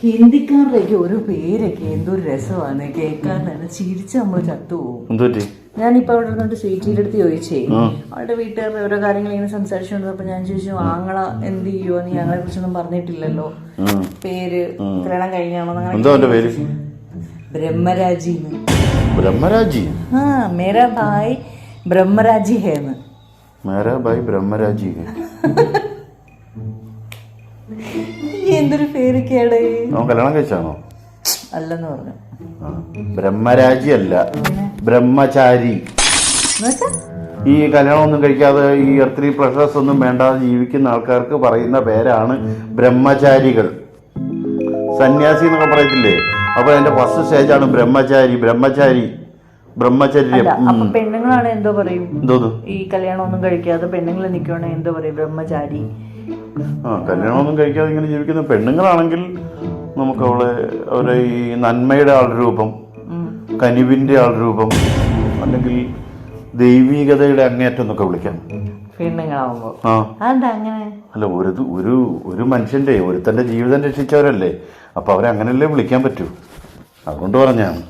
ഹിന്ദിക്കാരുടെയൊക്കെ ഓരോ പേരൊക്കെ എന്തൊരു രസമാണ് കേൾക്കാൻ തന്നെ. ചിരിച്ച് നമ്മൾ ചത്തുപോകും. ഞാനിപ്പോ അവിടെ ഇരുന്നിട്ട് സ്വീറ്റിയുടെ അടുത്ത് ചോദിച്ചേ, അവളുടെ വീട്ടുകാരുടെ ഓരോ കാര്യങ്ങൾ ഇങ്ങനെ സംസാരിച്ചുകൊണ്ടിരുന്നപ്പോ ഞാൻ ചോദിച്ചു, ആങ്ങള എന്ത് ചെയ്യുവോ, നീ ഞങ്ങളെ കുറിച്ചൊന്നും പറഞ്ഞിട്ടില്ലല്ലോ, പേര് കല്യാണം കഴിഞ്ഞാണോ? ബ്രഹ്മരാജി. ബ്രഹ്മരാജി? ആ, മേരാ ഭായ് ബ്രഹ്മരാജി ഹേന്ന്. മേരാ ഭായ് ബ്രഹ്മരാജി. എന്തൊരു പേരൊക്കെയാണ്. കല്യാണം കഴിച്ചാണോ? അല്ലെന്ന് പറഞ്ഞു. ബ്രഹ്മരാജി അല്ല, ബ്രഹ്മചാരി. ഈ കല്യാണം ഒന്നും കഴിക്കാതെ ഈ എർത്തിലി പ്ലഷേഴ്സ് ഒന്നും വേണ്ടാതെ ജീവിക്കുന്ന ആൾക്കാർക്ക് പറയുന്ന പേരാണ് ബ്രഹ്മചാരികൾ. സന്യാസി എന്നൊക്കെ പറയത്തില്ലേ, അപ്പൊ അതിന്റെ ഫസ്റ്റ് സ്റ്റേജാണ് ബ്രഹ്മചാരി. ബ്രഹ്മചര്യം. പെണ്ണുങ്ങളാണ് എന്തോ പറയും, ഈ കല്യാണം ഒന്നും കഴിക്കാതെ പെണ്ണുങ്ങൾ നിൽക്കുകയാണെങ്കിൽ എന്തോ പറയും, ബ്രഹ്മചാരി. കല്യാണം ഒന്നും കഴിക്കാതെ ഇങ്ങനെ ജീവിക്കുന്ന പെണ്ണുങ്ങളാണെങ്കിൽ നമുക്ക് അവരെ ഈ നന്മയുടെ ആൾരൂപം, കനിവിന്റെ ആൾരൂപം, അല്ലെങ്കിൽ ദൈവീകതയുടെ അങ്ങേറ്റം എന്നൊക്കെ വിളിക്കാം പെണ്ണുങ്ങളാവുമ്പോ. അല്ല, ഒരു മനുഷ്യന്റെ ഒരുത്തന്റെ ജീവിതം രക്ഷിച്ചവരല്ലേ, അപ്പൊ അവരെ അങ്ങനെയല്ലേ വിളിക്കാൻ പറ്റൂ. അതുകൊണ്ട് പറഞ്ഞാണ്.